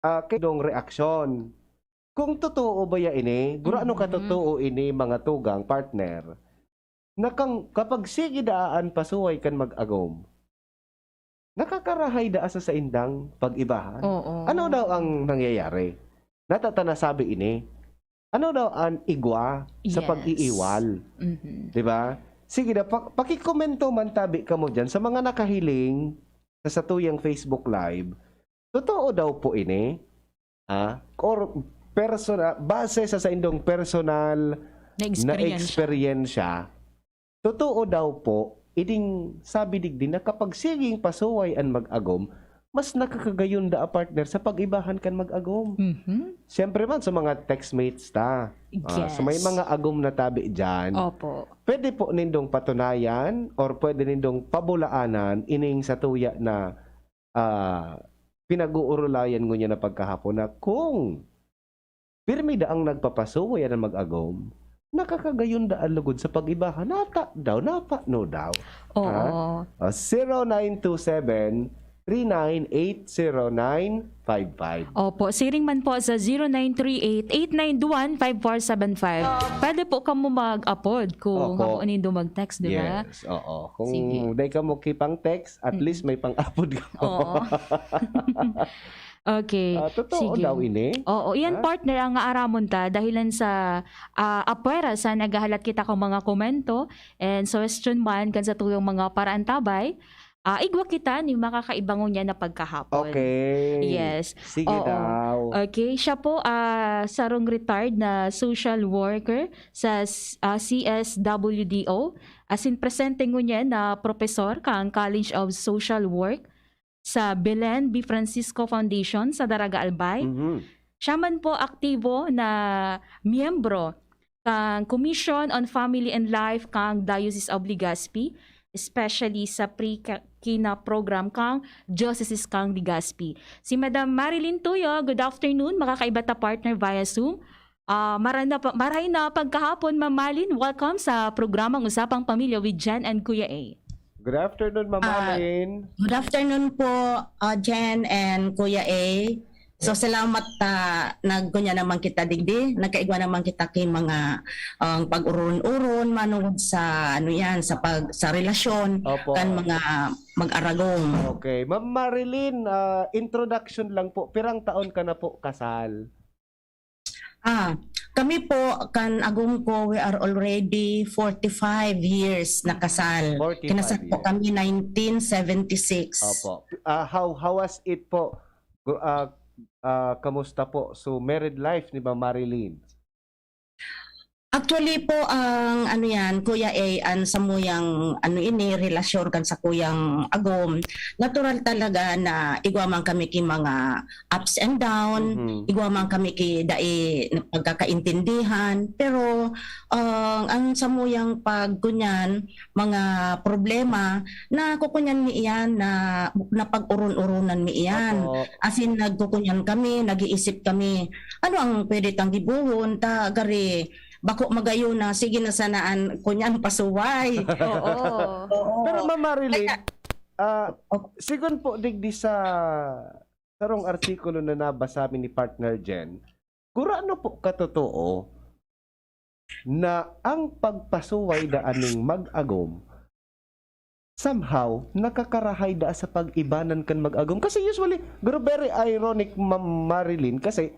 kay dong reaksyon. Kung totoo ba ya ini, gurano ka totoo ini mga tugang partner, na kapag sige daan pasuway kan mag-agom, nakakarahay daa sa indang pag-ibahan. Oo. Ano daw ang nangyayari? Natatana sabi ini, ano daw ang igwa sa Yes. pag-iiwal? Di ba? Sige na, pakikomento man tabi ka mo dyan sa mga nakahiling sa tuyang Facebook Live. Totoo daw po ini, or personal, base sa indong personal na eksperyensya, totoo daw po, iding sabi digdi na kapag siging pasuway ang mag-agom, mas nakakagayon da partner sa pag-ibahan kan mag-agom. Siyempre man sa mga textmates ta. Yes. So may mga agom na tabi dyan. Opo. Pwede po nindong patunayan or pwede nindong pabulaanan ining sa tuya na pinag-uurulayan nyo niya na pagkahapon na kung pirmi da ang nagpapasuway na mag-agom, nakakagayon da ang lugod sa pag-ibahan. Nata daw, napa no daw. Oo. 0927-39-80955. Opo, siring man po sa 0938-891-5475. Pwede po ka mo mag-upload kung Opo. ako nindo mag-text, di ba? Yes, oo. Kung Sige. day ka mo kipang text, at least may pang-upload ka. Oo. Okay. Totoo Sige. daw ini. Oo, iyan partner ang aaramon ta dahilan sa apwera sa nagahalat kita kong mga komento and suggestion man kan sa tuyong mga paraan tabay. Igwa kita ni makakaibangon niya na pagkahapon. Okay. Yes. Sige Oo. daw. Okay, siya po sarong retired na social worker sa CSWDO. As in presenting niya na professor kang College of Social Work sa Belen B. Francisco Foundation sa Daraga Albay. Siya man po aktibo na miyembro kang Commission on Family and Life kang Diocese of Legazpi, especially sa pre-kina program kang Diocese kang Legazpi. Si Madam Marilyn Tuyo, good afternoon, makakaiba ta partner via Zoom. Maray na pagkahapon, Ma'am Marilyn, welcome sa programang Usapang Pamilya with Jen and Kuya A. Good afternoon, Ma'am Alin. Good afternoon po, Jen and Kuya A. So salamat nagkunya naman kita digdi, nagkaigwa naman kita kay mga pag-uron-uron manungod sa sa relasyon Opo. kan mga mag-aragong. Okay. Ma'am Marilyn, introduction lang po. Pirang taon ka na po kasal? Kami po kan agong ko, we are already 45 years nakasal. 45 Kinasal po years. kami 1976. Opo. How was it po? Kamusta po? So, married life ni Ma'am Marilyn? Actually po ang Kuya A, sa muyang relasyon kan sa kuyang agom, natural talaga na igwa man kami ki mga ups and down, igwa man kami ki dai pagkakaintindihan, pero ang sa muyang pagkunyan mga problema na kukunyan mi iyan na pag-urun-urunan mi iyan. Opo. As in nagkukunyan kami, nag-iisip kami, ano ang pwede tang gibuhon ta gari bako magayo na sige na sanaan kunyan pasuway. Oo. Pero Ma'am Marilyn, sigon po digdi sa sarong artikulo na nabasa ni partner Jen, kurano po katotoo na ang pagpasuway daaning mag-agom somehow nakakarahay da sa pag-ibanan kan mag-agom? Kasi usually, very ironic, Ma'am Marilyn, kasi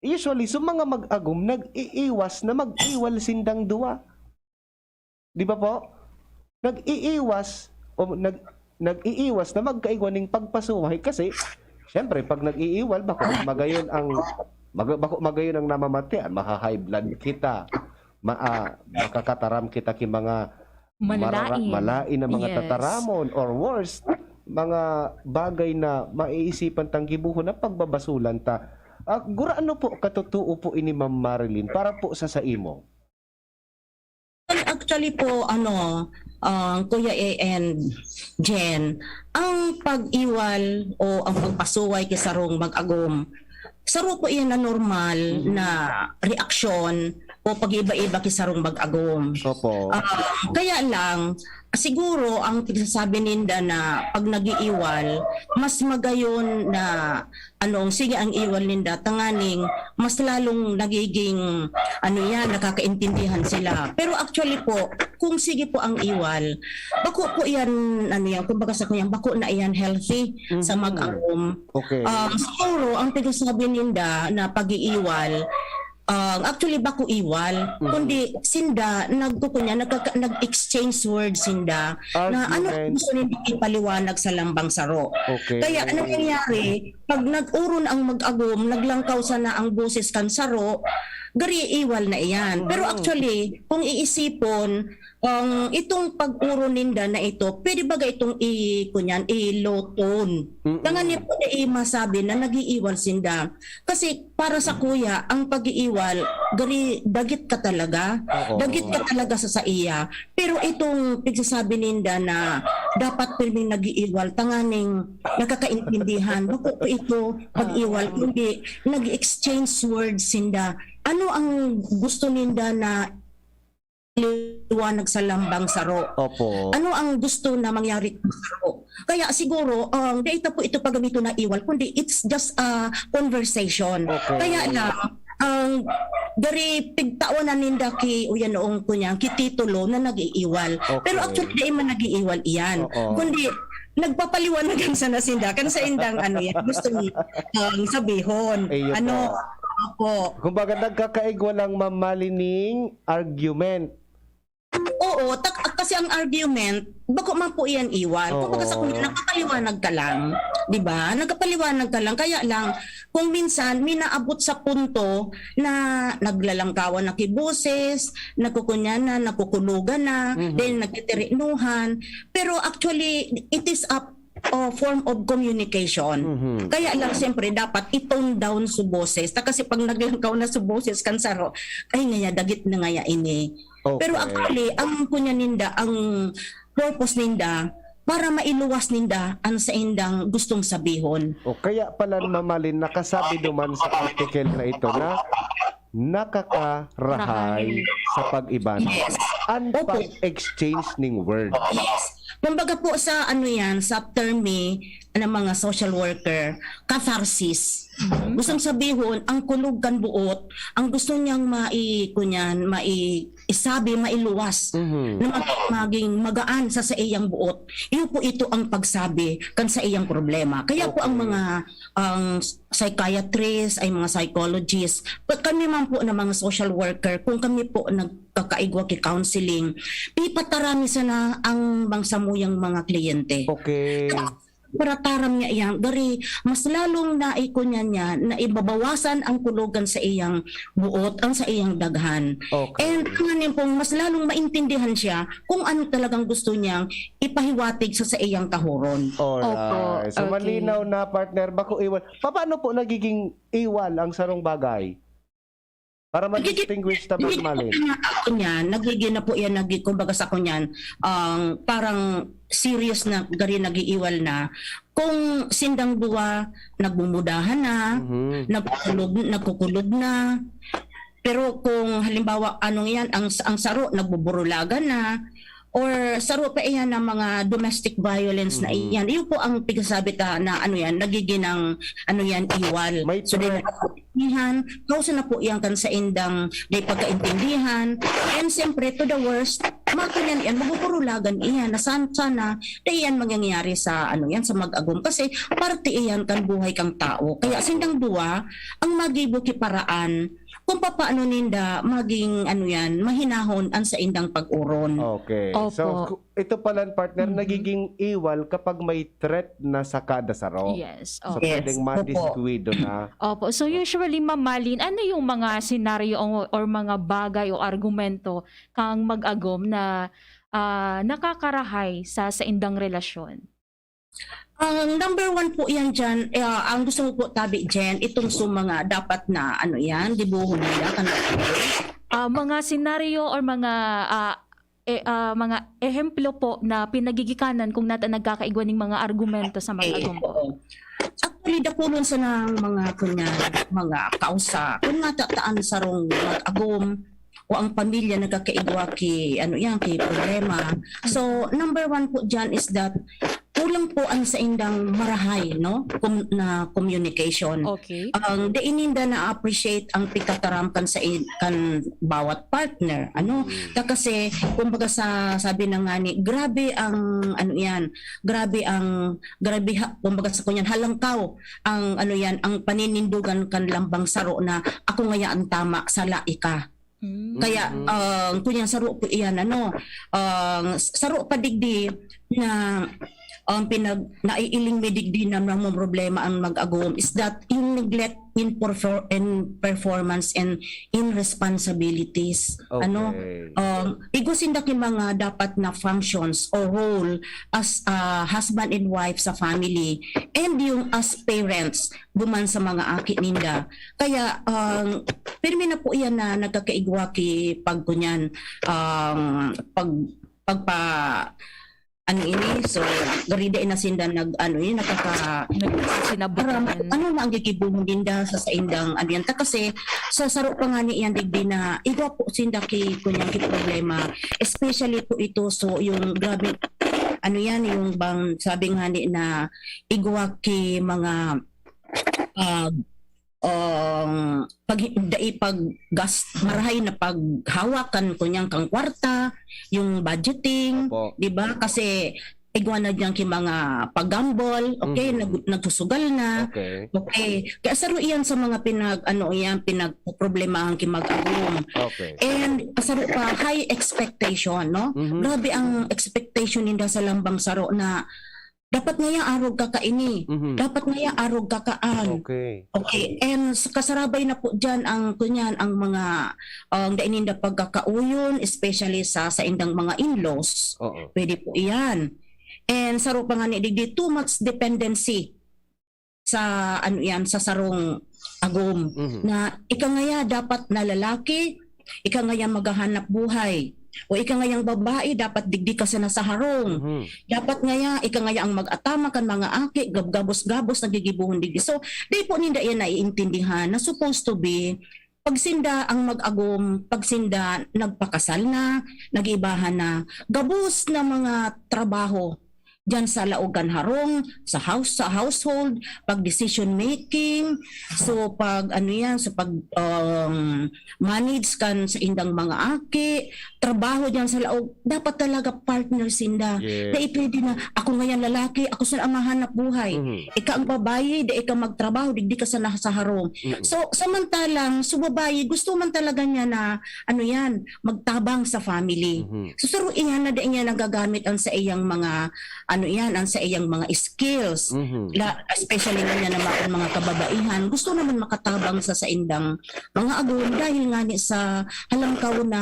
usually, so mga mag-agom, nag-iiwas na mag-iwal sindang duwa. Di ba po? Nag-iiwas na magkaigwaning pagpasuway kasi, syempre, pag nag-iiwal, bako magayon ang namamatian, maka-high blood kita, makakataram kita ki mga malain na mga tataramon or worse, mga bagay na maiisipan tang gibuhon na pagbabasulan ta. Gurano po katotoo po ini Ma'am Marilyn para po sa imo? Actually po Kuya A and Jen, ang pag-iwal o ang pagpasuway kisarong mag-agom, saro po iyan na normal na reaksyon o pag-iba-iba kisarong mag-agom. Opo. Kaya lang, siguro ang pinagsasabi ninda na pag nag-iiwal, mas magayon na sige ang iwal ninda, tanganing mas lalong nagiging nakakaintindihan sila. Pero actually po, kung sige po ang iwal, bako po yan, kumbaga sa kunyang, bako na yan healthy sa mag-agom. Okay. Siguro, ang pinagsasabi ninda na pag-iiwal, actually bako iwal, kundi sinda nag-exchange words sinda na Argument. gusto nila ipaliwanag sa lambang saro. Okay. Kaya anong nangyari, pag nag-uron ang mag-agom, naglangkaw sana ang boses kan saro, gari iwal na iyan. Pero actually, kung iisipon, itong pag-uro ninda na ito, pwede ba itong i-low tone? Tangan niya po na masabi na nag-iiwal sinda. Kasi para sa kuya, ang pag-iiwal, gari, dagit ka talaga. Oo. Dagit ka talaga sa iya. Pero itong pagsasabi ninda na dapat pwedeng nag-iiwal, tanganing nakakaintindihan. Bako po ito pag-iwal, kundi nag-exchange words sinda. Ano ang gusto ninda na liwanag sa lambang saro? Opo. Ano ang gusto na mangyari sa saro? Kaya siguro, data po ito paggamito na iwal, kundi it's just a conversation. Okay. Kaya lang, dari pigtawanan ninda ki uyan noong kunyang kititulo na nag-iiwal. Okay. Pero actually di man nag-iiwal iyan. Oo. Kundi nagpapaliwanagan sa nasinda kan sa indang gusto ni sabihon. Ayun Opo. Kumbaga nagkakaigwalang mamalining argument. Oo, kasi ang argument, bako man po iyan iwan. Oo. Kung sa kunya, nagpapaliwanag ka lang. Di ba? Nagpapaliwanag ka lang. Kaya lang, kung minsan, minaabot sa punto na naglalangkawan na kiboses, nakukunyan na, nakukulugan na, then nagtitirinuhan. Pero actually, it is a form of communication. Kaya lang siyempre dapat i-tone down sa boses. Kasi pag naglangkaw na sa boses kansaro, ay ngaya dagit na ngaya ini. Okay. Pero actually, ang kunya ninda, ang purpose ninda, para mailuwas ninda ang sa indang gustong sabihon. O kaya pala mamalin nakasabi naman sa article na ito na nakakarahay sa pag-iban. Yes. Ang pag-exchange ng word. Yes. Kumbaga po sa sa termi ng mga social worker, catharsis. Gustong sabihon, ang kulog kan buot, ang gusto niyang maisabi, mailuwas, na maging magaan sa iyang buot. Iyo po ito ang pagsabi kan sa iyang problema. Kaya po ang mga psychiatrist, ay mga psychologists, kami man po na mga social worker, kung kami po nagkakaigwa ki counseling, ipatarami sana ang bangsamuyang mga kliyente. Okay. Para taram niya iyang dari mas lalong naikunya niya na ibabawasan ang kulugan sa iyang buot, ang sa iyang daghan. Okay. And ngayon pong mas lalong maintindihan siya kung ano talagang gusto niyang ipahiwatig sa iyang kahuron. Alright. So Okay. malinaw na partner, bako iwal. Paano po nagiging iwal ang sarong bagay? Para ma-distinguish na malin. Nagiging na po yan, kumbaga sa kunyan, parang serious na gari nagiiwal na. Kung sindang duwa, nagbumudahan na, nagkukulog na. Pero kung halimbawa anong yan, ang saro, nagbuburulagan na, or saro pa iyan ng mga domestic violence na iyan. Iyon po ang pigsasabi ta na nagiging ng iwal. May So din kausa na po iyan kan sa indang day pagkaintindihan. And siyempre to the worst, makanyan iyan, magpupurulagan iyan na sana iyan mangyayari sa sa mag-agom kasi parte iyan kan buhay kang tao. Kaya sindang duwa ang magibuki paraan kung paano ninda maging mahinahon ang sa indang pag-uron. Okay. Opo. So ito pala partner, nagiging iwal kapag may threat na sa kada saro. Yes. So Opo. Yes. pwedeng madiskuido na. Opo. So usually, Ma'am Malin, ano yung mga senaryo or mga bagay o argumento kang mag-agom na nakakarahay sa indang relasyon? Ang number one po yan dyan, ang gusto mo po tabi dyan, itong mga dapat na dibuhon nila. Mga senaryo or mga ehemplo po na pinagigikanan kung nagkakaigwan ng mga argumento sa mag-agom po. Actually, dapulon sa ng mga kausa. Kung natataan sa rong mag-agom, o ang pamilya nagkakaigwa ki ano yan ki problema. So number one po dyan is that kulang po ang sa indang marahay no na communication. Okay. Ang ininda na appreciate ang pikataram kan sa kan bawat partner ano kasi kumbaga sa sabi na nga ni grabe ang ano yan kumbaga sa kunyan halangkaw ang ano yan ang paninindugan kan lambang saro na ako ngaya ang tama sa laika. Kaya kunyang saro po iyan ano saro pa digdi na ang naiiling medigdi na mga problema ang mag-agom is that yung neglect in performance and in responsibilities. Okay. Ano igusin da mga dapat na functions or role as husband and wife sa family and yung as parents guman sa mga aki ninda. Kaya pirmi na po iyan na nagkakaigwa ki pagkunyan pagpa ano ini so garida na sinda nag ano ini Sinabutan. ano na ang gigibuhon dinda sa indang ano kasi sa saro pa nga ni yan digdi na igwa po sinda ki kunyang ki problema especially po ito so yung grabe ano yan yung bang sabi nga ni na igwa ki mga marahay na paghawakan kunyang kang kwarta, yung budgeting, di ba? Kasi igwa na diyan ki mga pagambol, okay, nagsusugal na. Okay. Kaya saro iyan sa mga pinagproblemahan ki mag-agum. Okay. And saro pa high expectation, no? Grabe ang expectation ninda sa lambang saro na dapat ngayang arog kakaini. Dapat ngayang arog kakaan. Okay. Okay. And kasarabay na po dyan ang kunyan ang mga daininda pagkakauyon, especially sa indang mga in-laws. Pwede po iyan. And saro pa nga ni digdi too much dependency sa ano yan sa sarong agom na ika ngaya dapat na lalaki, ika ngaya maghahanap buhay. O ika ngayang babae dapat digdi ka sa nasa harong. Dapat ngaya ika ngaya ang mag-atama kan mga aki gabgabos-gabos nagigibuhon digdi. So di po ninda yan naiintindihan na supposed to be pagsinda ang mag-agom, pagsinda nagpakasal na, nagibahan na, gabos na mga trabaho diyan sa laogan harong, sa household, pag decision making, so pag ano yan, so pag manage kan sa indang mga aki, trabaho diyan sa laog, dapat talaga partner sinda. Dahil pwede na, ako ngayon lalaki, ako sa ang mahanap buhay. Ika ang babae, dahil ka magtrabaho, digdi ka sa harong. So samantalang, so babae, gusto man talaga niya na, ano yan, magtabang sa family. So saro iyan na dahil niya nagagamit ang sa iyang mga ano yan, ang sa iyang mga skills, especially nga naman mga kababaihan, gusto naman makatabang sa indang mga agom dahil nga ni sa halangkaw na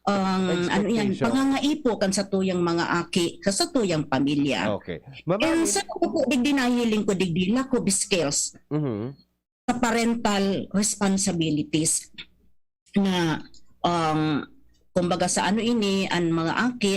ano yan, pangangaipo kan sa tuyang mga aki, sa tuyang pamilya. Okay. And sa po digdi nahiling ko digdi lack of skills sa parental responsibilities na kumbaga sa ano ini ang mga aki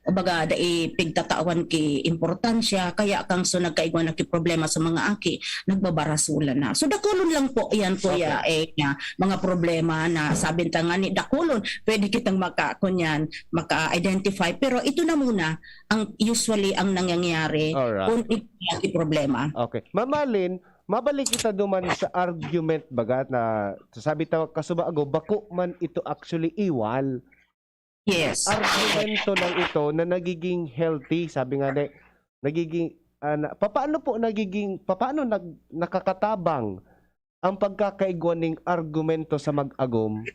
kumbaga dai pigtatawan ki importansya kaya kang so nagkaigwa na ki problema sa mga aki nagbabarasulan na so dakulon lang po yan kuya na mga problema na sabi ta nga ni dakulon pwede kitang maka-identify pero ito na muna ang usually ang nangyayari kung ito problema. Okay. Mamalin, mabalik kita duman sa argument bagat na sabi ta kasuba bako man ito actually iwal. Yes. Argumento lang ito na nagiging healthy, sabi nga nagiging paano nakakatabang ang pagkakaigwa ng argumento sa mag-agom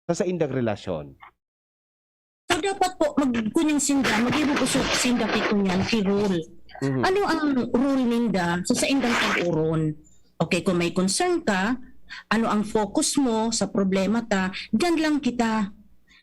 sa indang relasyon. So dapat po magkunyang sinda, mag-ibubusok sinda kikunyan ki rule. Ano ang rule ninda sa indang pag-uron? Okay, kung may concern ka, ano ang focus mo sa problema ta, diyan lang kita.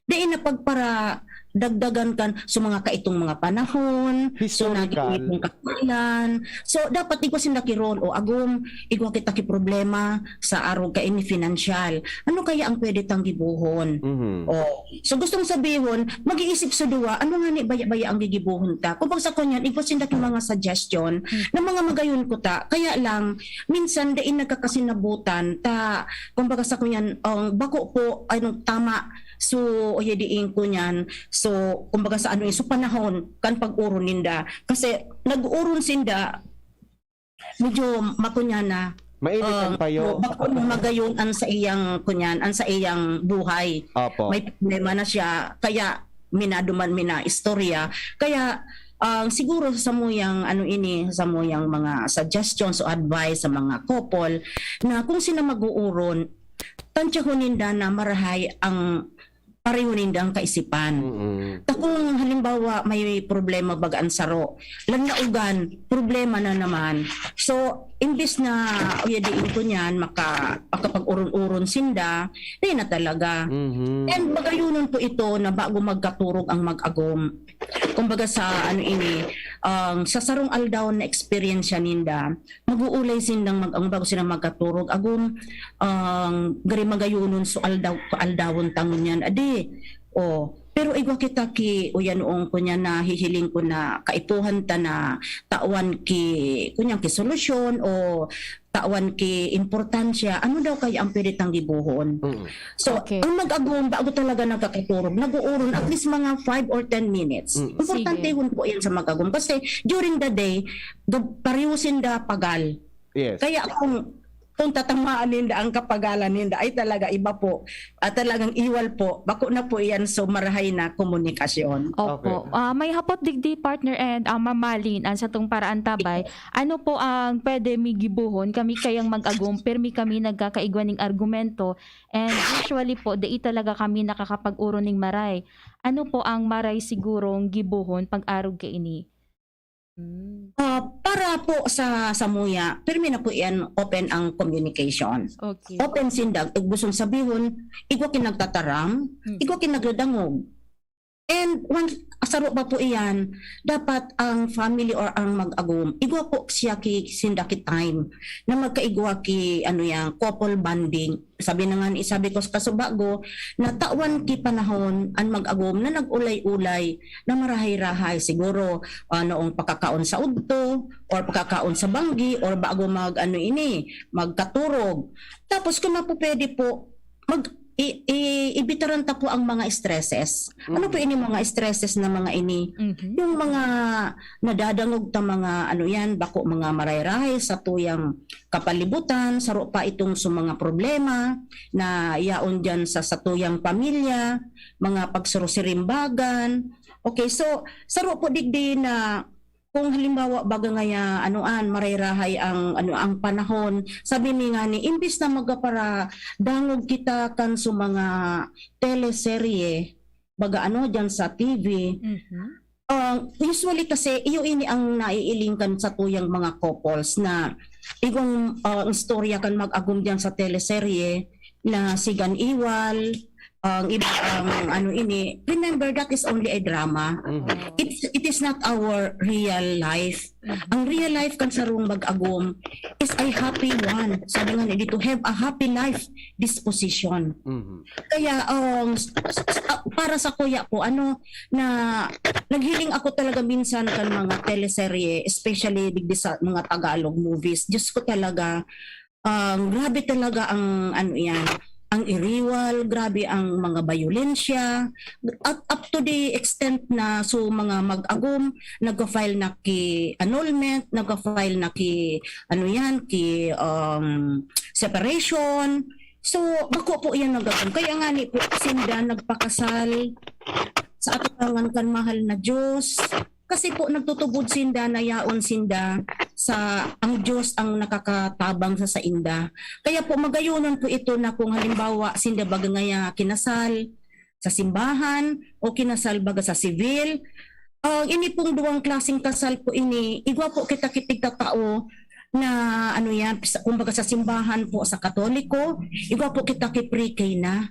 Diyan na pagpara dagdagan kan sa mga kaitong mga panahon, so Historical. naging kakulan. So dapat iko sinda kiron o agom iko kita ki problema sa araw ka ini financial. Ano kaya ang pwede tang gibuhon? Mhm. Oh, so gustong sabihin, mag-iisip sa duwa, ano nga ni baya-baya ang gigibuhon ta? Kung sa kunyan, iko sinda ki mga suggestion na mga magayon ko ta. Kaya lang minsan dain nagkakasinabutan ta kumbaga sa kunyan ang bako po anong tama. So oyediin ko niyan. So kumbaga sa ano so panahon kan pag-uron ninda kasi nag-uron sinda medyo makunyan na Mainit ang payo. bako na magayon an sa iyang kunyan an sa iyang buhay. Opo. May problema na siya kaya minaduman mina istorya kaya siguro sa muyang ano ini sa muyang mga suggestions o advice sa mga couple na kung sila mag-uuron tansyahonin ninda na marahay ang pareho ninda ang kaisipan. Mhm. Kung halimbawa may problema bagaan saro, lanaugan, problema na naman. So, imbis na uyadiin ko niyan, makapag-uron-uron sinda, di na talaga. Mhm. And magayunon po ito na bago magkaturog ang mag-agom. Kumbaga sa ano ini, sa sarong aldaw na experience siya ninda, mag-uulay sindang ang bago silang magkaturog agom gari magayunon so aldawon tangon yan adi pero igwa kita ki uyan noong kunya na hihiling ko na kaipuhan ta na tawan ki kunyang ki solusyon o tawan ki importansya ano daw kaya ang pwede tang gibuhon. Mhm. So, Okay. ang mag-agom, bago talaga nagkakaturog, nag-uuron at least mga 5 or 10 minutes. Mm. Importante Sige. yun po yan sa mag-agom. Kasi during the day, pariusin da pagal. Yes. Kaya kung tatamaan ninda ang kapagalan ninda ay talaga iba po at talagang iwal po bako na po yan so marahay na komunikasyon. Opo. Okay. May hapot digdi partner and mamalin ang sa tong paraan tabay. Ano po ang pwede mi gibuhon kami kayang mag-agum permi kami nagkakaigwaning argumento and usually po dai talaga kami nakakapag-uro ning maray. Ano po ang maray sigurong gibuhon pag-arog ka ini? Para po sa samuya, permi na po yan open ang communication. Okay. Open sindag, gustong sabihin, ikaw kinagtataram, ikaw kinagdadangog. And once asaro pa po iyan, dapat ang family or ang mag-agom, igwa po siya ki sindaki time na magkaigwa ki ano yang couple bonding. Sabi na nga isabi ko sa kasubago na tawan ki panahon ang mag-agom na nag-ulay-ulay na marahay-rahay siguro noong pakakaon sa udto or pakakaon sa banggi or bago mag ano ini magkaturog. Tapos kung mapupwede po ibitaran ta po ang mga stresses. Ano po ini mga stresses na mga ini? Mhm. Yung mga nadadangog ta mga ano yan, bako mga marayrahay sa tuyang kapalibutan, saro pa itong sa mga problema na yaon dyan sa tuyang pamilya, mga pagsurusirimbagan. Okay, so saro po digdi na kung halimbawa baga ngaya anoan marayrahay ang ang panahon sabi ni nga ni imbis na magapara dangog kita kan sa mga teleserye baga ano diyan sa TV usually kasi iyo ini ang naiilingkan sa tuyang mga couples na igong istorya kan mag-agum diyan sa teleserye na sigan iwal ang iba ang ano ini remember that is only a drama. It is not our real life. Ang real life kan sarong mag-agom is a happy one. Sabi nga ni dito, have a happy life disposition. Mhm. Kaya para sa kuya po ano na naghiling ako talaga minsan kan mga teleserye especially digdi sa mga Tagalog movies. Diyos ko talaga grabe talaga ang ano yan ang iriwal, grabe ang mga violensya, at up to the extent na so mga mag-agom, nag-file na ki annulment, nag-file na ki ano yan, ki separation. So, bako po yan nag-agom. Kaya nga ni po, sinda nagpakasal sa atangan kan mahal na Diyos. Kasi po nagtutubod sinda na yaon sinda sa ang Diyos ang nakakatabang sa inda. Kaya po magayunon po ito na kung halimbawa sinda baga ngaya kinasal sa simbahan o kinasal baga sa civil. Ini pong duwang klaseng kasal po ini, igwa po kita kitig tao na ano yan, kumbaga sa simbahan po sa Katoliko, igwa po kita kipre-K na.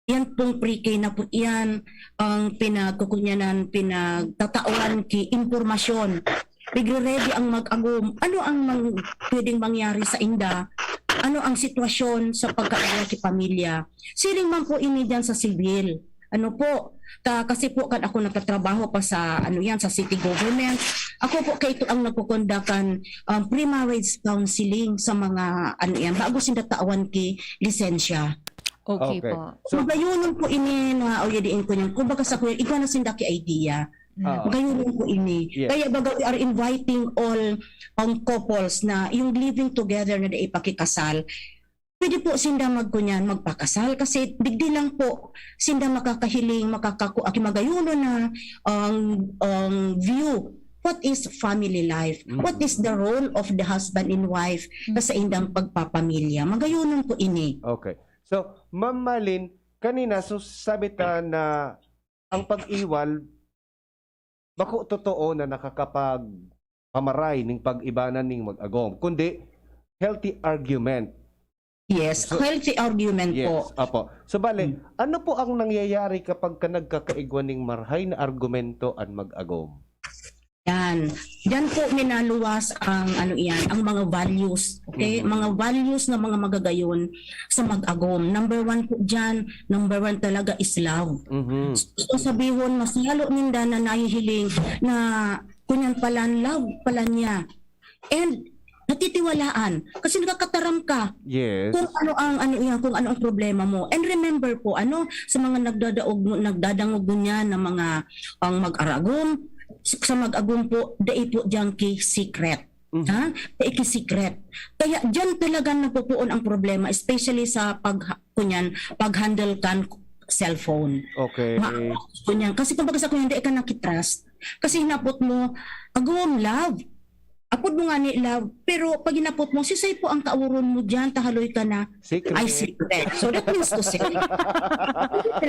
yan pong pre-K na po yan ang pinagkukunyanan, pinagtatauran ki impormasyon. Bigre-ready ang mag-agom. Ano ang pwedeng mangyari sa inda? Ano ang sitwasyon sa pagkaagawa ki pamilya? Siling man po ini dyan sa civil. Ano po? Kasi po kan ako nagtatrabaho pa sa sa city government. Ako po kay ito ang nagkukondakan pre-marriage counseling sa mga bago sindatawan ki lisensya. Okay, Okay. po. So, Magayunon po ini na oyediin ko niyan. Kung baga sa kuya, ikaw na sindaki idea. Magayunon po ini. Yes. Kaya baga we are inviting all couples na yung living together na ipakikasal. Pwede po sinda magkunyan, magpakasal kasi digdi lang po sinda makakahiling, magayunon na ang view. What is family life? What is the role of the husband and wife sa indang pagpapamilya? Magayunon po ini. okay. So, Ma'am Malin, kanina so sabi ta na ang pag-iwal bako totoo na nakakapag pamaray ning pag-ibanan ning mag-agom, kundi healthy argument. Yes, So- healthy argument Yes, po. apo. So bale, ano po ang nangyayari kapag ka nagkakaigwan ning marhay na argumento ang mag-agom? Yan. Diyan po minaluwas ang ang mga values. Okay? Mga values na mga magagayon sa mag-agom. Number 1 po diyan, number 1 talaga is love. Mhm. So sabihon mas lalo ninda na nahihiling na kunyan pala love pala niya. And natitiwalaan kasi nakakataram ka Yes. kung kung ano ang problema mo. And remember po sa mga nagdadangog niya na mga ang mag-aragom sa mag-agum po, dai po dyan ki secret. Ha? Dai ki secret. Kaya dyan talaga napupuon ang problema, especially sa pag-handle kan cellphone. Okay. Kunyan. Kasi kumbaga sa kunyan, dai ka nakitrust. Kasi hinapot mo, agum, love. Apod mo nga ni love, pero pag hinapot mo, sisay po ang kauron mo dyan, tahaloy ka na, Secret. ay secret. So that means to say,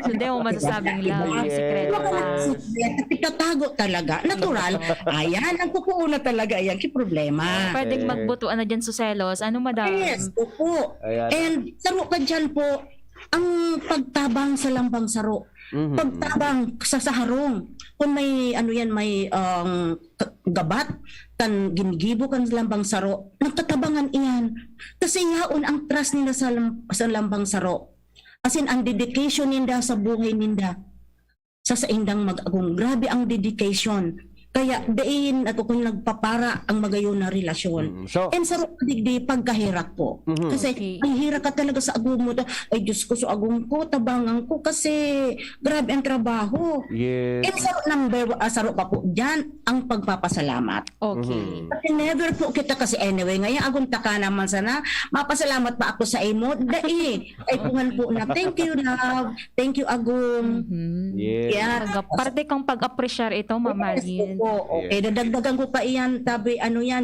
Hindi mo masasabing love, Yes. sikreto pa. Itatago talaga. Natural. Ayan, ang pupuuna talaga. Ayan, ki problema. Pwedeng magbutuan na dyan sa selos. Ano, madam? Yes, opo. Ayan. And saro ka dyan po, ang pagtabang sa lambang saro. Mhm. Pagtabang sa saharong. Kung may may gabat, kan ginigibo kan sa lambang saro, nagtatabangan iyan. Kasi yaon ang trust nila sa lambang saro. As in, ang dedication ninda sa buhay ninda sa indang mag-agong. Grabe ang dedication. Kaya dain ako kung nagpapara ang magayon na relasyon. So, And sa digdi pagkahirap po. Mhm. Kasi Okay. ay hirap ka talaga sa agong mo. Ay Diyos ko, sa agong ko, tabangan ko kasi grabe ang trabaho. yes. And saro pa po dyan ang pagpapasalamat. Okay. Kasi never po kita kasi anyway, ngayon agong taka naman sana, mapasalamat pa ako sa imo. Dai, ay kungan po na, thank you love, thank you agong. Mhm. Yes. Yeah. Parte kang pag-appreciate ito, Mamalin. Okay, dadagdagan ko pa iyan, tabi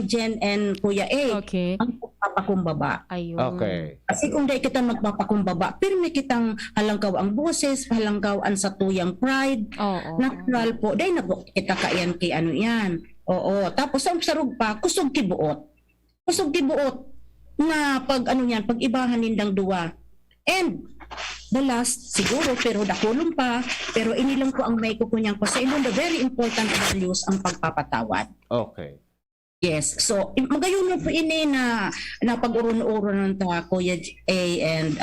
Jen and Kuya A. Okay. Ang pagpapakumbaba. Ayun. Okay. Kasi kung di kita magpapakumbaba, pirmi kitang halangkaw ang boses, halangkaw ang sa tuyang pride, Oo. natural po, dahil nabok kita kaiyan kay yan. Oo, tapos ang sarog pa, kusog kibuot. Kusog kibuot na pag pag ibahan nindang duwa. And the last, siguro, pero dakulong pa, pero inilang ko ang may kukunyang ko sa ilong the very important values ang pagpapatawad. Okay. Yes. So, magayon po ini na pag-uron-uron ng ta Kuya A and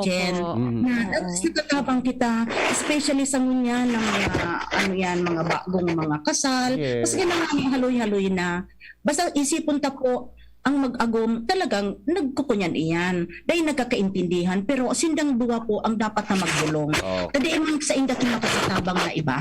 Jen. Opo. Mhm. Na tapos nakatabang kita, especially sa ngunya ng mga mga bagong mga kasal. Yes. Kasi kailangan haloy-haloy na. Basta isipon ta po, ang mag-agom talagang nagkukunyan iyan. Dahil nagkakaintindihan, pero sindang duwa po ang dapat na magbulong. Okay. Kada imang sa inda kinakatabang na iba.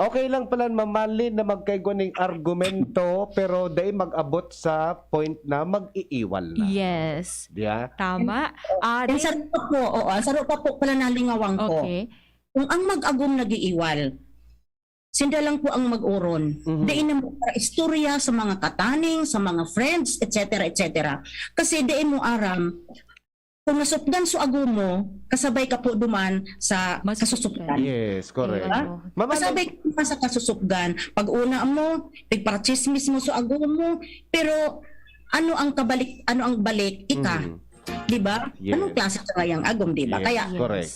Okay lang pala Mamalin na magkaigwan ng argumento pero dahil mag-abot sa point na mag-iiwal na. Yes. Yeah? Tama. And saro pa po, saro pa po pala nalingawang ko. Okay. Kung ang mag-agom nag-iiwal, sinda lang po ang mag-uron. Mhm. Diin na mo para istorya sa mga kataning, sa mga friends, etc. etc. Kasi diin mo aram, kung nasupdan so agom mo, kasabay ka po duman sa kasusupdan. Yes, correct. Ayun. Mamalin, Kasabay ka sa kasusupdan. Pag una mo, pagparachismis mo so agom mo, pero ano ang balik, ika? Mhm. Di ba? Yes. Anong klase sa ngayang agom, di ba? Yes. Kaya Correct.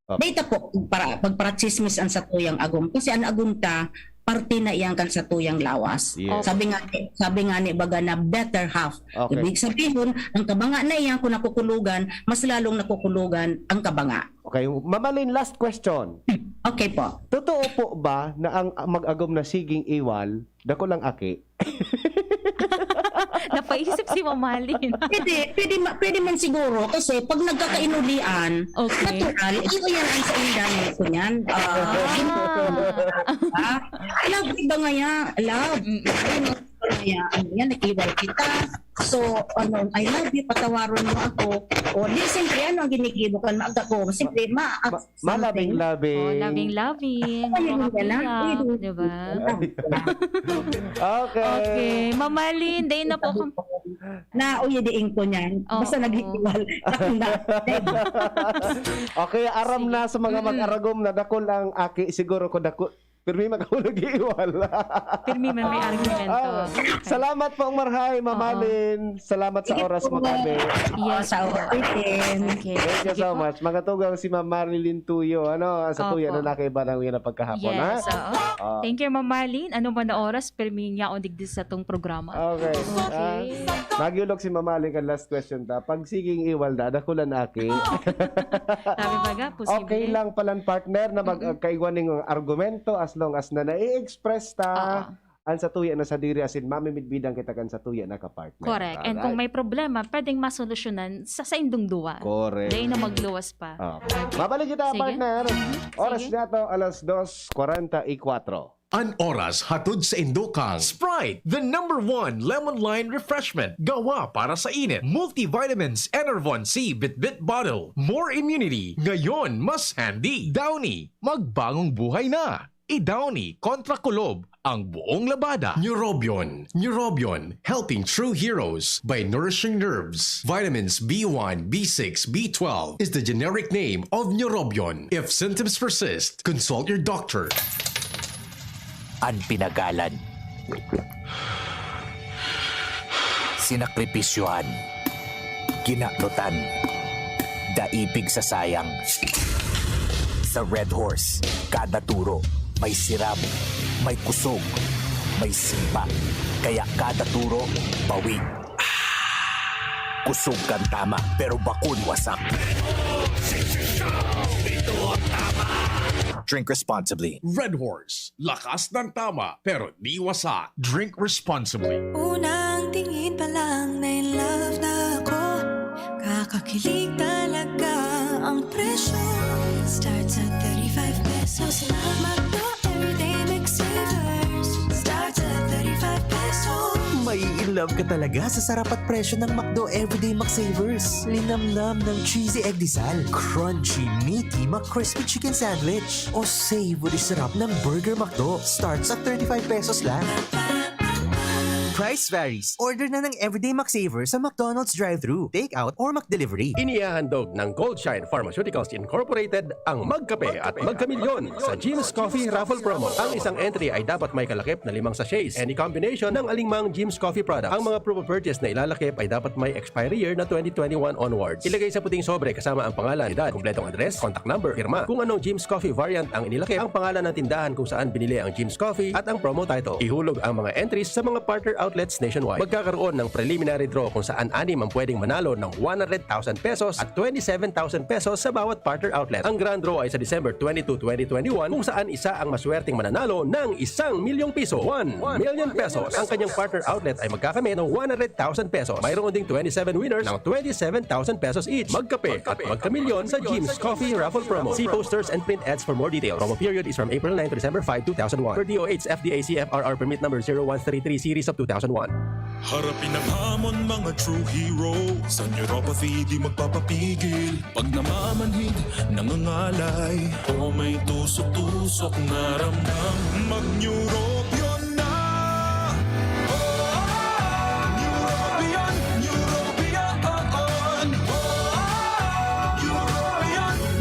Data po para pagpratsismis ang sa tuyang agom kasi ang agom ta parte na iyang kan sa tuyang lawas. Yes. Sabi nga ni baga na better half. Okay. Ibig sabihin ang kabanga na iyang kung nakukulugan mas lalong nakukulugan ang kabanga. Okay, Mamalin, last question. Okay po. Totoo po ba na ang mag-agom na siging iwal, dako lang aki? Napaisip si Mamalin. Pwede man siguro kasi pag nagkakainulian, Okay. natural, ito yan ang sa indan ko niyan. Love, iba nga yan. Love. Ano yan, nakiwal kita. So, I love you, patawaron mo ako. O, di, siyempre, ano ang ginigibukan mo ako? Siyempre, Malabing-labing. Oh, loving. Ayun nga lang. Diba? Okay. Okay. Mamalin, day na po. Na, uyediin ko niyan. Basta Oo. naghiwal. Okay, aram Sige. na sa mga mag-aragom na dako lang aki, siguro ko dako. Pero may makahulog iwal. Pirmi man may argumento. Okay. Salamat po, Marhay, Mamalin. Salamat sa oras mo kami. Yes Sa po. ulitin. Okay. Thank you so much. Magatugang si Ma'am Marilyn Tuyo. Sa Opo. tuya na nakaiba ng uyan na pagkahapon, Yes. ha? Ah. Thank you, Ma'am Marlene. Ano ba na oras? Pirmi nga o digdi sa tong programa. Okay. Okay. Nagyulog si Ma'am Marilyn kan last question ta. Pag siging iwal da, dakulan aki. Sabi ba ga? Posible. Okay lang palang partner na magkaigwaning argumento as long as na nai-express ta ang sa tuya na sa diri asin mamimidbidang kita kan sa tuya na ka-partner. Correct. And kung may problema, pwedeng masolusyonan sa indong duwa. Correct. Day na magluwas pa. Mabalik kita, Sige. partner. Oras Sige. na to, alas 2:44. An oras hatod sa Indokang. Sprite, the #1 lemon lime refreshment. Gawa para sa init. Multivitamins Enervon C Bit-Bit Bottle. More immunity. Ngayon, mas handy. Downy, magbagong buhay na. I-Downy kontra kulob ang buong labada. Neurobion, helping true heroes by nourishing nerves. Vitamins B1, B6, B12 is the generic name of Neurobion. If symptoms persist, consult your doctor. Ang pinagalan. Sinakripisyohan. Ginaklutan. Daipig sa sayang. Sa Red Horse, kada turo, may sirap, may kusog, may simpa. Kaya kada turo, bawi. Kusog kang tama, pero bakun wasak. Drink responsibly. Red Horse, lakas ng tama pero di wasa. Drink responsibly. Unang tingin pa lang na in love na ako. Kakakilig talaga ang presyo. Starts at 35 pesos lang. Magdo everyday McSavers. Starts at 35 pesos. May in love ka talaga sa sarap at presyo ng McDo Everyday McSavers. Linamnam ng cheesy egg disal, crunchy, meaty McCrispy chicken sandwich, o savory sarap ng Burger McDo. Starts at 35 pesos lang. Price varies. Order na ng Everyday McSavers sa McDonald's drive-thru, take-out, or McDelivery. Inihahandog ng Goldshine Pharmaceuticals Incorporated ang Magkape at Magkamilyon sa Jim's Coffee Raffle Promo. Ang isang entry ay dapat may kalakip na 5 sachets. Any combination ng alingmang Jim's Coffee product. Ang mga proof of purchase na ilalakip ay dapat may expiry year na 2021 onwards. Ilagay sa puting sobre kasama ang pangalan, edad, kumpletong address, contact number, firma. Kung anong Jim's Coffee variant ang inilakip, ang pangalan ng tindahan kung saan binili ang Jim's Coffee at ang promo title. Ihulog ang mga entries sa mga partner outlets nationwide. Magkakaroon ng preliminary draw kung saan 6 ang pwedeng manalo ng 100,000 pesos at 27,000 pesos sa bawat partner outlet. Ang grand draw ay sa December 22, 2021 kung saan isa ang maswerteng mananalo ng 1 milyong piso. 1 million pesos. Ang kanyang partner outlet ay magkakamit ng 100,000 pesos. Mayroon ding 27 winners ng 27,000 pesos each. Magkape at magkamilyon sa Jim's Coffee Raffle Promo. See posters and print ads for more details. Promo period is from April 9 to December 5, 2001. Per DOH FDA CFRR permit number 0133 series of 2001. Harapin ang hamon mga true hero. Sa neuropathy di magpapapigil. Pag namamanhid, nangangalay, o may tusok-tusok na ramdam, mag-neurobion na. Neurobion, Neurobion,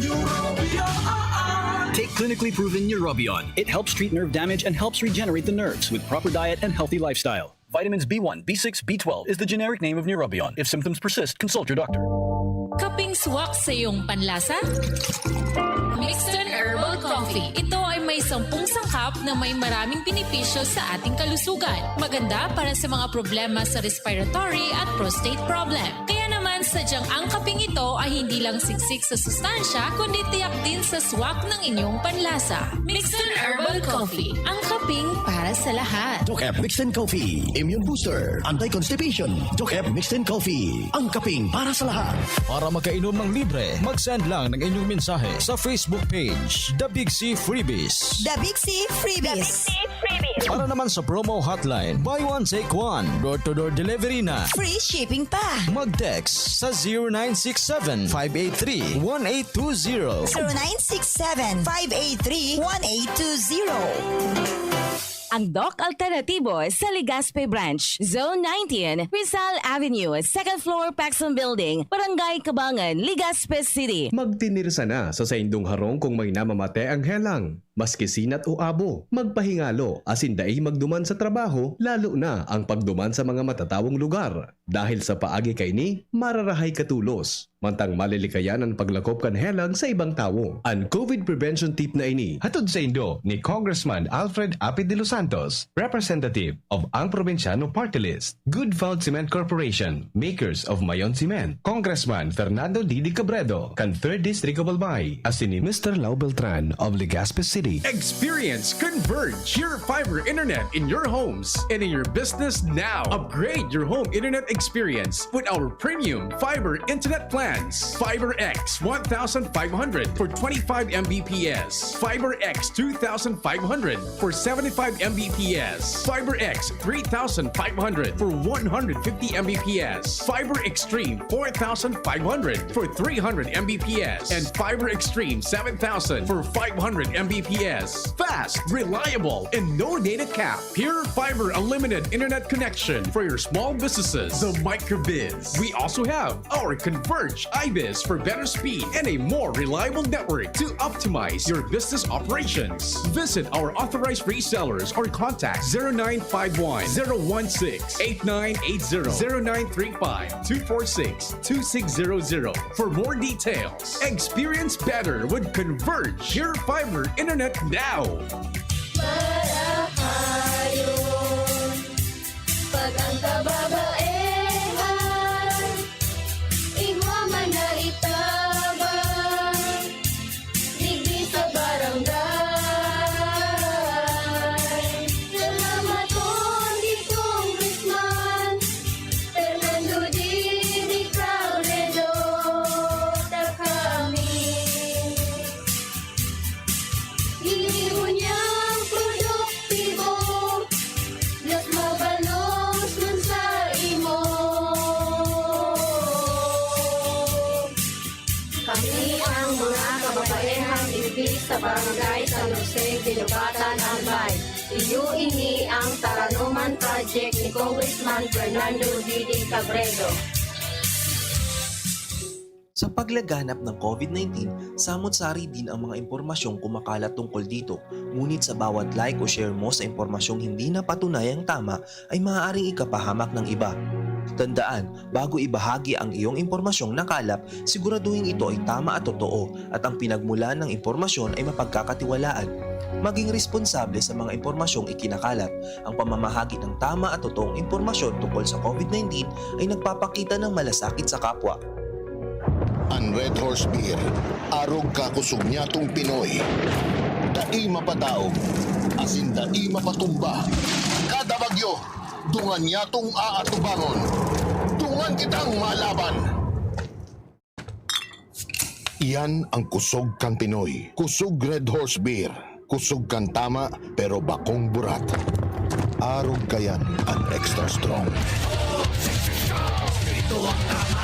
Neurobion. Take clinically proven Neurobion. It helps treat nerve damage and helps regenerate the nerves with proper diet and healthy lifestyle. Vitamins B1, B6, B12 is the generic name of Neurobion. If symptoms persist, consult your doctor. Kaping swak sa iyong panlasa? Mixed Herbal Coffee. Ito ay may 10 sangkap na may maraming benepisyo sa ating kalusugan. Maganda para sa mga problema sa respiratory at prostate problem. Kaya naman sadyang ang kaping ito ay hindi lang siksik sa sustansya kundi tiyak din sa swak ng inyong panlasa. Mixed Herbal Coffee. Ang kaping para sa lahat. DocF Mixed Coffee, Immune Booster, Anti-Constipation. DocF Mixed Coffee, ang kaping para sa lahat. Para makainom ng libre, mag-send lang ng inyong mensahe sa Facebook page, The Big C Freebies. The Big C Freebies. Para naman sa promo hotline, buy one take one, door-to-door delivery na. Free shipping pa. Mag-text sa 0967-583-1820. 0967-583-1820. Ang Doc Alternativo sa Legazpi Branch, Zone 19, Rizal Avenue, 2nd floor, Paxson Building, Barangay Cabangan, Legazpi City. Magtinirsa na sa saindong harong kung may namamate ang helang. Maski sinat o abo, magpahingalo asin dai magduman sa trabaho, lalo na ang pagduman sa mga matatawong lugar. Dahil sa paagi kay ni, mararahay katulos. Mantang malilikayan ang paglakop kan helang sa ibang tao. Ang COVID prevention tip na ini, hatod sa Indo ni Congressman Alfred Apid de los Santos, representative of ang Provinciano Party List, Good Found Cement Corporation, makers of Mayon Cement, Congressman Fernando Didi Cabredo, kan 3rd District of Albay, asin ni Mr. Lau Beltran of Legazpi City. Experience Converge, your fiber internet in your homes and in your business now. Upgrade your home internet experience with our premium fiber internet plans. Fiber X 1500 for 25 Mbps. Fiber X 2500 for 75 Mbps. Fiber X 3500 for 150 Mbps. Fiber Extreme 4500 for 300 Mbps. And Fiber Extreme 7000 for 500 Mbps. Fast, reliable, and no data cap. Pure Fiber Unlimited Internet Connection for your small businesses. The Microbiz. We also have our Converge IBIZ for better speed and a more reliable network to optimize your business operations. Visit our authorized resellers or contact 0951 016 8980 0935 246 2600 for more details. Experience better with Converge your fiber internet now. Marahayon, pag ang kababaehan, igwaman na itabang, digdi sa barangay. Salamat po ni Congressman Fernando Didi Cabredo, ta kami. Iliwan niyang produktibo, Diyos mabalos man sa imo. Kami ang mga kababaehang ibig sa barangay San Jose, Dinubatan, Albay. Iyo ini ang Taranuman Project ni Congressman Fernando Didi Cabredo. Sa paglaganap ng COVID-19, samot-sari din ang mga impormasyong kumakalat tungkol dito. Ngunit sa bawat like o share mo sa impormasyong hindi na patunayang tama ay maaaring ikapahamak ng iba. Tandaan, bago ibahagi ang iyong impormasyong nakalap, siguraduhin ito ay tama at totoo at ang pinagmulan ng impormasyon ay mapagkakatiwalaan. Maging responsable sa mga impormasyong ikinakalat. Ang pamamahagi ng tama at totoong impormasyon tungkol sa COVID-19 ay nagpapakita ng malasakit sa kapwa. Ang Red Horse Beer, arog kakusog niya tong Pinoy. Dai mapadaog, asin dai mapatumba. Kada bagyo, dungan niya tong aatubangon. Dungan kitang malaban. Iyan ang kusog kang Pinoy. Kusog Red Horse Beer. Kusog kang tama pero bakong burat. Arog kayan ang extra strong. Ito ang tama.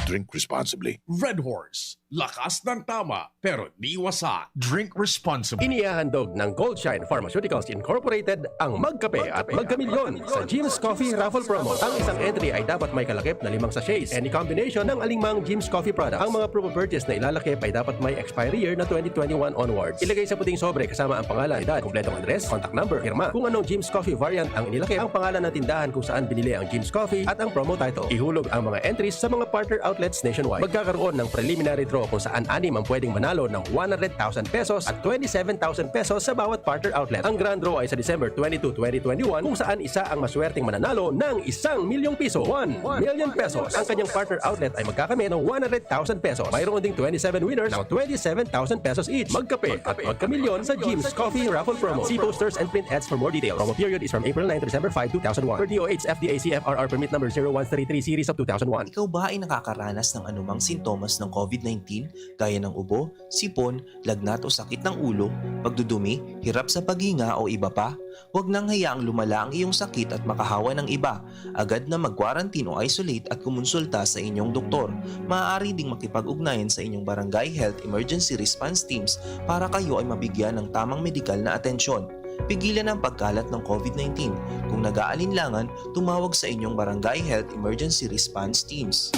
Drink responsibly. Red Horse. Lakas ng tama, pero di wasak. Drink responsibly. Inihahandog ng Goldshine Pharmaceuticals Incorporated ang Magkape at Magkamilyon sa Jim's Coffee Raffle Promo. Ang isang entry ay dapat may kalakip na 5 sachets. Any combination ng alingmang Jim's Coffee product. Ang mga promo purchase na ilalakip ay dapat may expiry year na 2021 onwards. Ilagay sa puting sobre kasama ang pangalan, edad, kompletong address, contact number, firma. Kung anong Jim's Coffee variant ang inilakip, ang pangalan ng tindahan kung saan binili ang Jim's Coffee at ang promo title. Ihulog ang mga entries sa mga partner outlet outlets nationwide. Magkakaroon ng preliminary draw kung saan 6 ang pwedeng manalo ng 100,000 pesos at 27,000 pesos sa bawat partner outlet. Ang grand draw ay sa December 22, 2021 kung saan isa ang maswerteng mananalo ng 1 milyong piso. 1 million pesos. Ang kanyang partner outlet ay magkakamit ng 100,000 pesos. Mayroon ding 27 winners ng 27,000 pesos each. Magkape at magkamilyon sa Jim's Coffee Raffle Promo. See posters and print ads for more details. Promo period is from April 9 to December 5, 2001. Per DOH FDA CFRR permit number 0133 series of 2001. Ikaw ba ay nakakaranas ng anumang sintomas ng COVID-19 gaya ng ubo, sipon, lagnat o sakit ng ulo, pagdudumi, hirap sa paghinga o iba pa? Huwag nang hayaang lumala ang iyong sakit at makahawa ng iba. Agad na mag-quarantine o isolate at kumonsulta sa inyong doktor. Maaari ding makipag-ugnayan sa inyong barangay health emergency response teams para kayo ay mabigyan ng tamang medikal na atensyon. Pigilan ang pagkalat ng COVID-19. Kung nag-aalinlangan, tumawag sa inyong barangay health emergency response teams.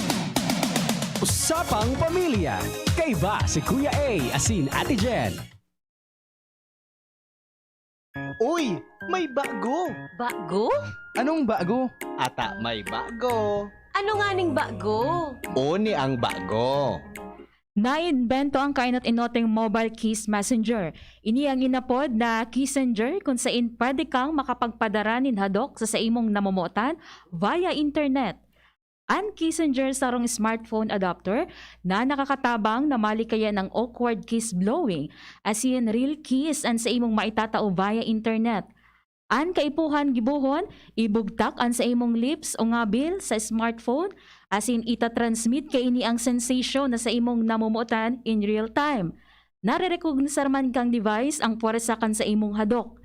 Usapang Pamilya. Kaiba si Kuya A, asin Ate Jen. Uy, may bago! Bago? Anong bago? Ata may bago. Ano nga ning bago? Oni ang bago. Naimbento ang kainot inoteng mobile Kiss Messenger. Ini ang inapod na Kissenger kung saan pwede kang makapagpadara nin hadok sa imong namumuotan via internet. Ang Kissenger sarong smartphone adapter na nakakatabang na malikaya ng awkward kiss blowing as in real kiss ang sa imong maitatao via internet. An kaipuhan gibuhon, ibugtak an sa imong lips o ngabil sa smartphone as in ita-transmit kay ini ang sensation na sa imong namumuotan in real time. Nare-recognize man kang device ang puwersa kan sa imong hadok.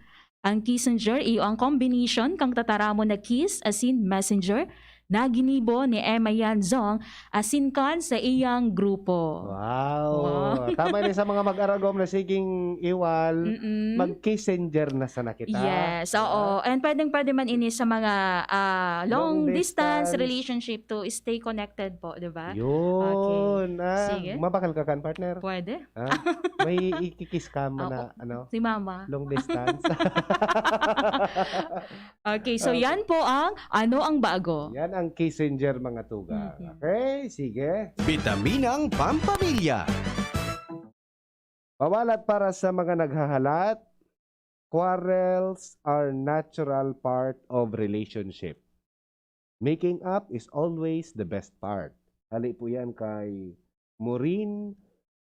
Ang Kissenger iyo ang combination kang tataramo na kiss as in messenger na ginibo ni Emma Yanzong asin kan sa iyang grupo. Wow! Tama rin sa mga mag-aragom na siging iwal, mag-Kissenger na sana kita. Yes, oo. And pwede man ini sa mga long distance relationship to stay connected po, di ba? Yun. Sige. Mabakal ka kan, partner? Pwede. May ikikis ka mo na, ano? Si Mama. Long distance. Okay, so yan po ang ano ang bago. Yan ang Kissenger mga tuga. Okay, sige. Bitaminang Pampamilya. Pawalat para sa mga naghahalat, quarrels are natural part of relationship. Making up is always the best part. Hali po yan kay Maureen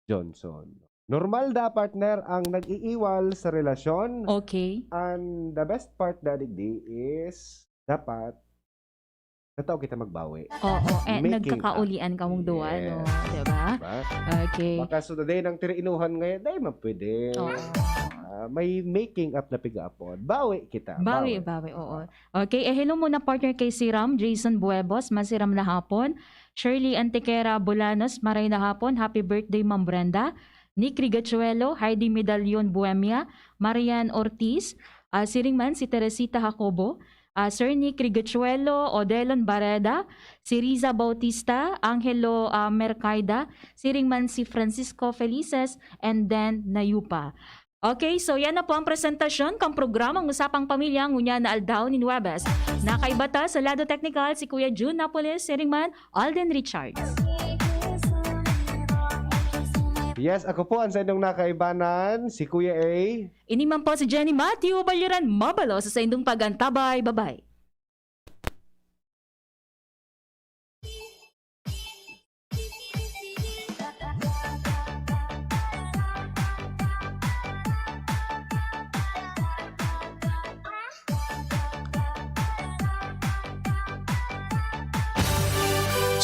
Johnson. Normal da partner ang nag-iiwal sa relasyon. Okay. And the best part dadigdi is dapat natao kita magbawi. Oo, Making nagkakaulian ka mong duwa, no? Diba? Okay. Baka so day ng tiriinuhan ngayon, day mapwede. May making up na piga-apod. Bawi kita. Bawi, oo. Okay, hello muna partner kay Siram, Jason Buebos, masiram na hapon. Shirley Antequera Bolanos, maray na hapon. Happy birthday, Ma'am Brenda. Nick Rigachuelo, Heidi Medallion Buemia, Marian Ortiz, siringman si Teresita Jacobo, Sir Nick Rigachuelo, Odelon Bareda, si Riza Bautista, Angelo Mercaida, siringman si Francisco Felices, and then Nayupa. Okay, so yan na po ang presentasyon kang programang Usapang Pamilya ngunya na aldaw ni Nuevas. Nakaibata sa lado technical si Kuya June Napoles, siringman Alden Richards. Yes, ako po ang sa inyong nakaibanan, si Kuya A. Iniman po si Jenny Matthew Balyuran Mabalo sa indong pagantabay. Bye-bye.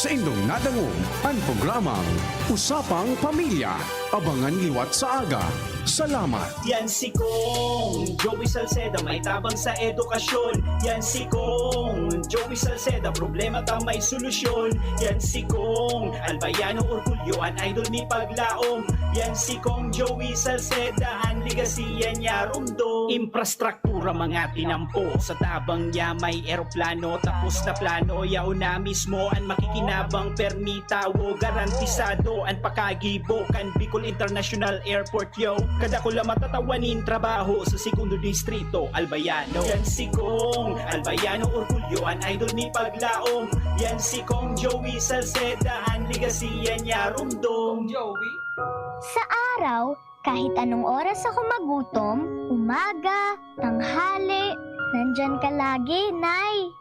Sa indong nadangog ang programang Usapang Pamilya. Abangan liwat sa aga. Salamat. Yan si Kong Joey Salceda, may tabang sa edukasyon. Yan si Kong Joey Salceda, problema ta may solusyon. Yan si Kong Albayano Orgulyo, an idol ni Paglaom. Yan si Kong Joey Salceda, ang ligasiya niya rumdom. Infrastruktura mga tinampo sa tabang niya may eroplano. Tapos na plano yaw na mismo ang makikinabang permita wo garantisado ang pakagibo kan Bicol International Airport yo. Kada ko lang matatawanin trabaho sa segundo distrito Albayano. Yan si Kong Albayano orgulyo ang idol ni Paglaom. Yan si Kong Joey Salceda ang ligasiya niya rumdong. Joey Sa araw, kahit anong oras ako magutom, umaga, tanghali, nandyan ka lagi, Nay.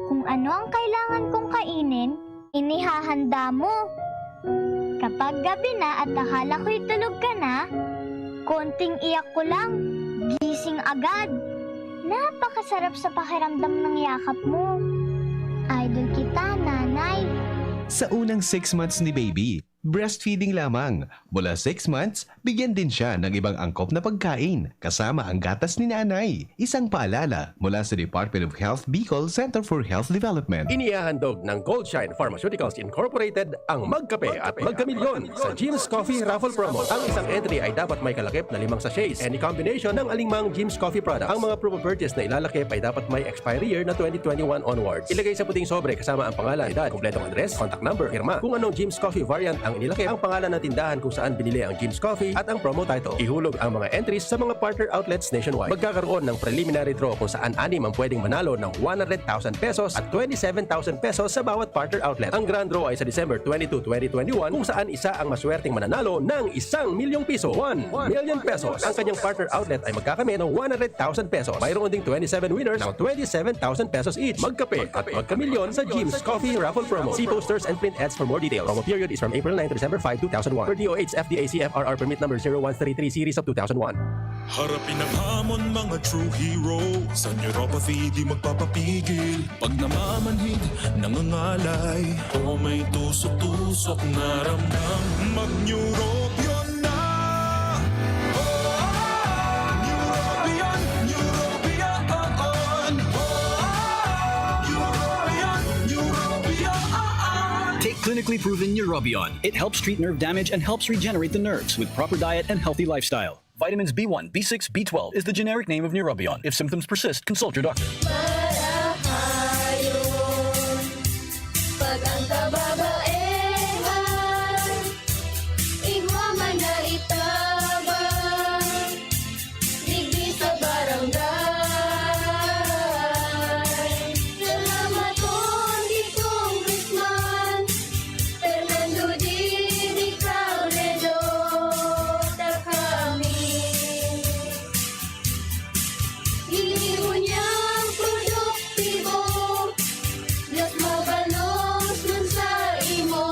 Kung ano ang kailangan kong kainin, inihahanda mo. Kapag gabi na at akala ko'y tulog ka na, konting iyak ko lang, gising agad. Napakasarap sa pakiramdam ng yakap mo. Idol kita, Nanay. Sa unang 6 months ni baby, breastfeeding lamang. Mula 6 months, bigyan din siya ng ibang angkop na pagkain, kasama ang gatas ni nanay. Isang paalala mula sa Department of Health Bicol Center for Health Development. Inihahandog ng Goldshine Pharmaceuticals Incorporated ang Magkape at Magkamilyon sa Jim's Coffee Raffle Promo. Ang isang entry ay dapat may kalakip na 5 sachets. Any combination ng alingmang Jim's Coffee product. Ang mga proof of purchase na ilalakip ay dapat may expiry year na 2021 onwards. Ilagay sa puting sobre kasama ang pangalan, edad, kompletong address, contact number, firma. Kung anong Jim's Coffee variant ang inilakip, ang pangalan ng tindahan kung saan binili ang Jim's Coffee at ang promo title. Ihulog ang mga entries sa mga partner outlets nationwide. Magkakaroon ng preliminary draw kung saan 6 ang pwedeng manalo ng 100,000 pesos at 27,000 pesos sa bawat partner outlet. Ang grand draw ay sa December 22, 2021 kung saan isa ang maswerteng mananalo ng 1 milyong piso. 1 million pesos. Ang kanyang partner outlet ay magkakamit ng 100,000 pesos. Mayroon ding 27 winners ng 27,000 pesos each. Magkape at magkamilyon sa Jim's Coffee Raffle Promo. See posters and print ads for more details. Promo period is from April 9 to December 5, 2001. Per DOH FDA CFRR permit number 0133 series of 2001. Harapin ang hamon mga true hero. Sa neuropathy di magpapapigil. Pag namamanhid, nangangalay, o may tusok-tusok na ramdam, mag-neurobion na. Neurobion, neurobion. Neurobion, neurobion. Take clinically proven Neurobion. It helps treat nerve damage and helps regenerate the nerves with proper diet and healthy lifestyle. Vitamins B1, B6, B12 is the generic name of Neurobion. If symptoms persist, consult your doctor. Pag ang kababaehan, igwa man na itabang, digdi sa barangay. Salamat po di Congressman Fernando Didi Cabredo na kami. Iniwan niyang produktibo, Diyos mabalos nun sa imo.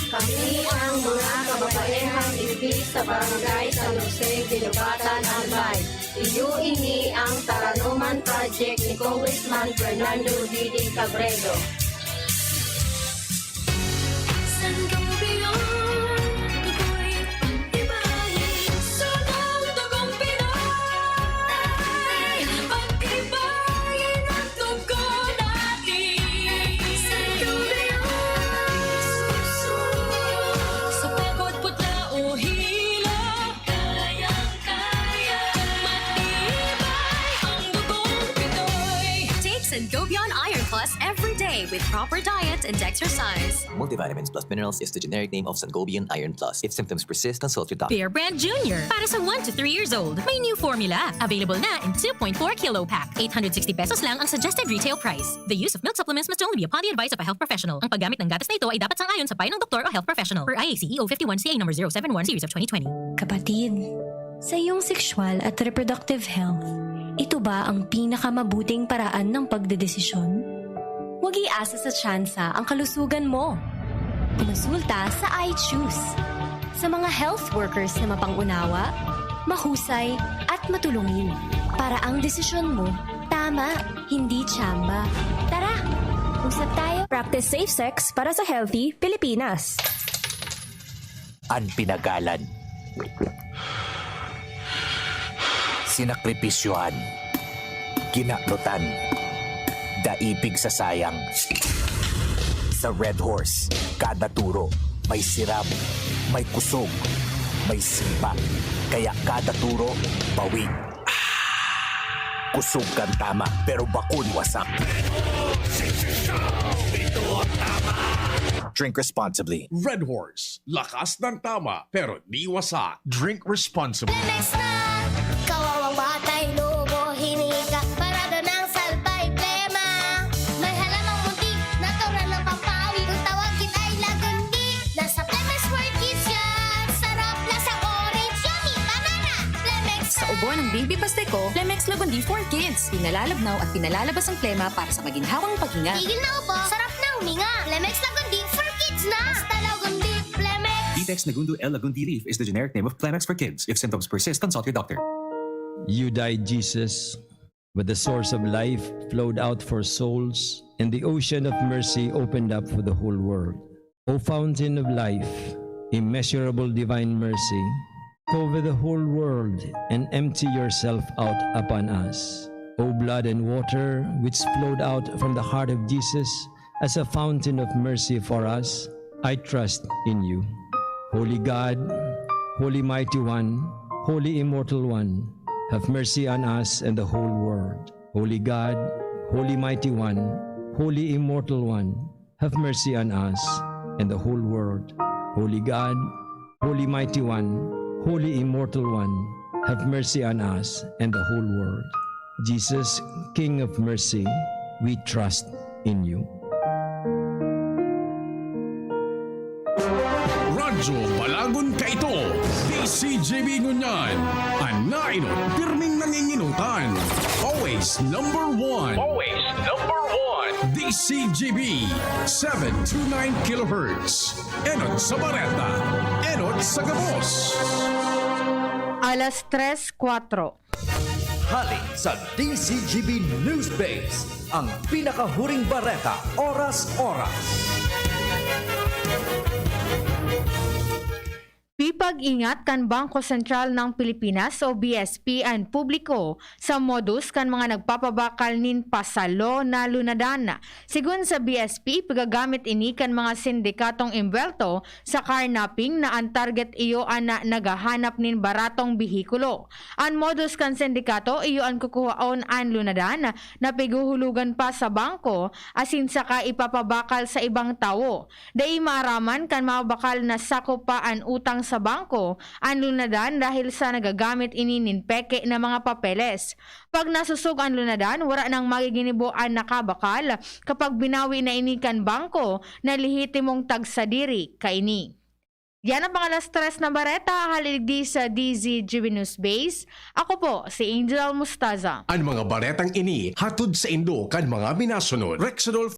Kami ang mga kababaehang ibig sa barangay San Jose, Ginubatan, Albay. Iyo ini ang Taranuman Project ni Congressman Fernando Didi Cabredo. San Gabriel, ako'y pag-ibahin sa tugong Pinoy. Pag-ibahin ang tugo natin. San Gabriel, sa pagod putla o hila, kayang-kaya. Matibay ang dugong Pinoy. Take Sangobion Iron Plus every day with proper diet and exercise. Multivitamins plus minerals is the generic name of Sangobion Iron Plus. If symptoms persist, consult your doctor. Bear Brand Jr. Para sa 1 to 3 years old. May new formula. Available na in 2.4 kilo pack. 860 pesos lang ang suggested retail price. The use of milk supplements must only be upon the advice of a health professional. Ang paggamit ng gatas na ito ay dapat sang-ayon sa payo ng doktor o health professional. Per IACEO 51CA number 071 series of 2020. Kapatid, sa iyong sexual at reproductive health, ito ba ang pinakamabuting paraan ng pagdedesisyon? Huwag iasa sa tsansa ang kalusugan mo. Kumonsulta sa iChoose. Sa mga health workers na mapangunawa, mahusay at matulungin para ang desisyon mo tama, hindi tsamba. Tara, usap tayo. Practice safe sex para sa healthy Pilipinas. Ang pinagalan. Sinakripisyohan. Ginaklutan. Daipig sa sayang. Sa Red Horse, kada turo, may sirap, may kusog, may sipa. Kaya kada turo, bawi. Kusog kang tama, pero bakun wasak. Drink responsibly. Red Horse, lakas ng tama pero di wasak. Drink responsibly. Lemex na! Kawawang batay, lobo, hinika, parada ng salbay, plema. May halamang muntik, natural ng pampawi, kung tawagin ay lagundi. Nasa Lemex for Kids yan, sarap lasang orange, yummy, banana. Lemex na! Sa ubo ng baby pasteko, Lemex Lagundi for Kids. Pinalalabnaw at pinalalabas ang plema para sa maginhawang paghinga. Tigil na upo, sarap na huminga. Lemex Lagundi for Kids na! Basta Lagundi, Lemex! Vitex Nagundu L. Lagundi Leaf is the generic name of Plemex for kids. If symptoms persist, consult your doctor. You died, Jesus, but the source of life flowed out for souls, and the ocean of mercy opened up for the whole world. O fountain of life, immeasurable divine mercy, cover the whole world and empty yourself out upon us. O blood and water, which flowed out from the heart of Jesus as a fountain of mercy for us, I trust in you. Holy God, Holy Mighty One, Holy Immortal One, have mercy on us and the whole world. Holy God, Holy Mighty One, Holy Immortal One, have mercy on us and the whole world. Holy God, Holy Mighty One, Holy Immortal One, have mercy on us and the whole world. Jesus, King of mercy, we trust in you. Radyo Balagon Kaito, DCGB Ngunyan, Anainot, pirming nanginginutan. Always number one. Always number one. DCGB, 729 kHz. Enot sa Bareta, Enot sa Gabos. Alas 3:04. Halik sa DCGB News Base, ang pinakahuring bareta, oras-oras. Pipag-ingat kan Bangko Sentral ng Pilipinas o BSP ang publiko sa modus kan mga nagpapabakal nin pasalo na lunadan. Sigun sa BSP, pagagamit ini kan mga sindikatong imbelto sa carnapping na ang target iyo ana nagahanap nin baratong bihikulo. Ang modus kan sindikato iyo ang kukuhaon ang lunadan na piguhulugan pa sa bangko asin saka ipapabakal sa ibang tao. Dai maaraman kan mabakal na sakop pa ang utang sa bangko ang lunadan dahil sa nagagamit ini nin peke na mga papeles. Pag nasusog ang lunadan, wala nang magiginibo ang nakabakal kapag binawi na ini kan bangko na lehitimong tagsadiri kaini. Yan ang pangalas 3 na bareta, haligi sa DZGB News Base. Ako po, si Angel Mustaza. Ang mga baretang ini, hatod sa Indo kan mga minasunod. Rexidol